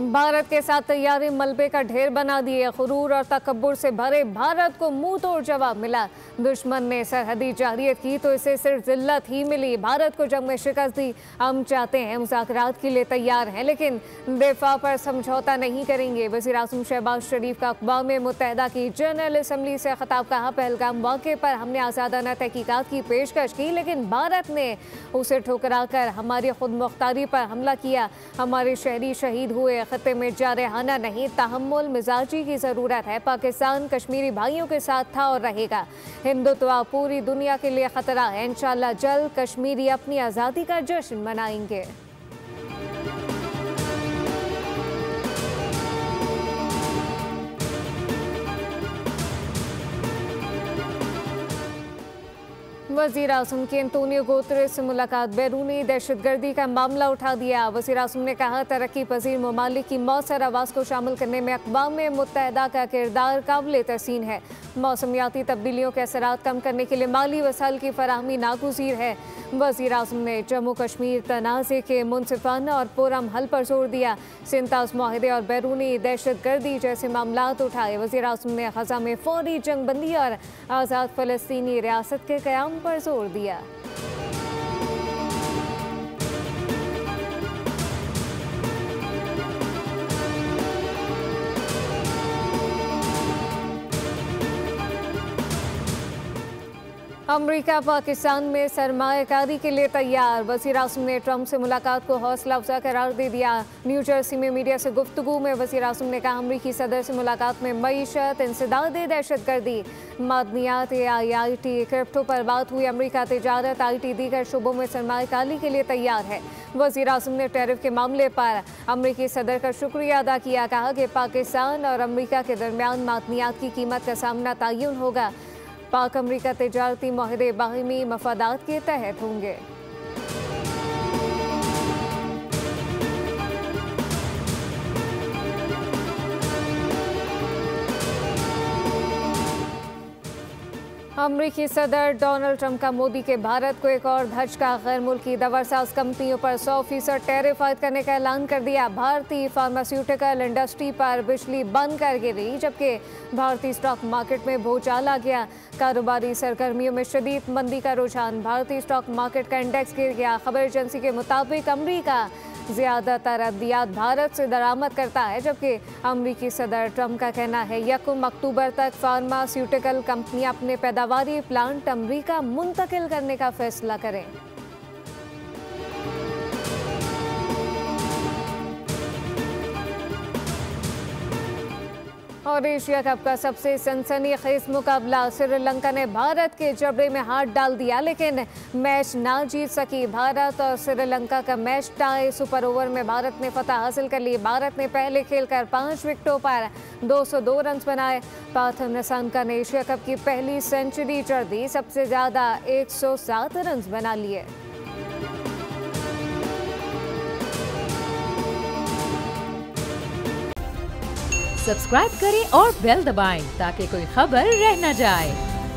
भारत के साथ तैयारी मलबे का ढेर बना दिए। गुरूर और तकब्बुर से भरे भारत को मुंह तोड़ जवाब मिला। दुश्मन ने सरहदी जारियत की तो इसे सिर्फ जिल्लत ही मिली। भारत को जंग में शिकस्त दी। हम चाहते हैं, मुज़ाकरात के लिए तैयार हैं, लेकिन दिफा पर समझौता नहीं करेंगे। वज़ीर-ए-आज़म शहबाज शरीफ का अक़वाम मुत्तहिदा की जनरल असम्बली से खिताब। कहा, पहलगाम वाक़े पर हमने आज़ादाना तहकीकात की पेशकश की, लेकिन भारत ने उसे ठुकरा कर हमारी खुद मुख्तारी पर हमला किया। हमारे शहरी शहीद हुए। खत्ते में जारहाना नहीं, तहम्मुल मिजाजी की ज़रूरत है। पाकिस्तान कश्मीरी भाइयों के साथ था और रहेगा। हिंदुत्व पूरी दुनिया के लिए ख़तरा है। इंशाअल्लाह जल्द कश्मीरी अपनी आज़ादी का जश्न मनाएंगे। वज़ीर-ए-आज़म की एंटोनियो गुतेरेस से मुलाकात। बैरूनी दहशतगर्दी का मामला उठा दिया। वज़ीर-ए-आज़म ने कहा, तरक्की पजीर ममालिक की मौसर आवाज़ को शामिल करने में अक़वाम मुत्तहिदा का किरदार काबिल तहसीन है। मौसमियाती तब्दीलियों के असरात कम करने के लिए माली वसाइल की फराहमी नागुज़ीर है। वज़ीर-ए-आज़म ने जम्मू कश्मीर तनाज़े के मुनसिफाना और पुरअमन हल पर जोर दिया। सिंताज़ मुआहदे और बैरूनी दहशतगर्दी जैसे मामलात उठाए। वज़ीर-ए-आज़म ने ग़ज़ा में फ़ौरी जंगबंदी और आज़ाद फ़लस्तीनी रियासत के क़याम पर जोर दिया। अमरीका पाकिस्तान में सरमायाकारी के लिए तैयार। वज़ीर-ए-आज़म ने ट्रंप से मुलाकात को हौसला अफजा करार दे दिया। न्यू जर्सी में मीडिया से गुफ्तगू में वज़ीर-ए-आज़म ने कहा, अमरीकी सदर से मुलाकात में मईशत, इंसदाद दहशतगर्दी, मादनियात, IIT, क्रिप्टो पर बात हुई। अमरीका तिजारत, IT दीगर शुबों में सरमायाकारी के लिए तैयार है। वज़ीर-ए-आज़म ने टैरिफ के मामले पर अमरीकी सदर का शुक्रिया अदा किया। कहा कि पाकिस्तान और अमरीका के दरमियान मादनियात की कीमत का सामना तयन होगा। पाक अमरीका तिजारती मुआहदे बाहिमी मफादात के तहत होंगे। अमरीकी सदर डोनाल्ड ट्रंप का मोदी के भारत को एक और धचका। गैर मुल्की दवासाज कंपनियों पर 100% टैरिफ आयद करने का ऐलान कर दिया। भारतीय फार्मास्यूटिकल इंडस्ट्री पर बिजली बंद कर गिरी, जबकि भारतीय स्टॉक मार्केट में भूचाल आ गया। कारोबारी सरगर्मियों में शदीद मंदी का रुझान। भारतीय स्टॉक मार्केट का इंडेक्स गिर गया। खबर एजेंसी के मुताबिक अमरीका ज़्यादातर अद्वियात भारत से दरामद करता है, जबकि अमरीकी सदर ट्रंप का कहना है 1 अक्टूबर तक फार्मास्यूटिकल कंपनियां अपने पैदावारी प्लांट अमरीका मुंतकिल करने का फैसला करें। और एशिया कप का सबसे सनसनीखेज मुकाबला। श्रीलंका ने भारत के जबड़े में हाथ डाल दिया, लेकिन मैच ना जीत सकी। भारत और श्रीलंका का मैच टाई। सुपर ओवर में भारत ने फतह हासिल कर ली। भारत ने पहले खेलकर 5 विकेटों पर 202 रन बनाए। पार्थव निसांका ने एशिया कप की पहली सेंचुरी जड़ दी। सबसे ज़्यादा 107 रन बना लिए। सब्सक्राइब करें और बेल दबाएं ताकि कोई खबर रह न जाए।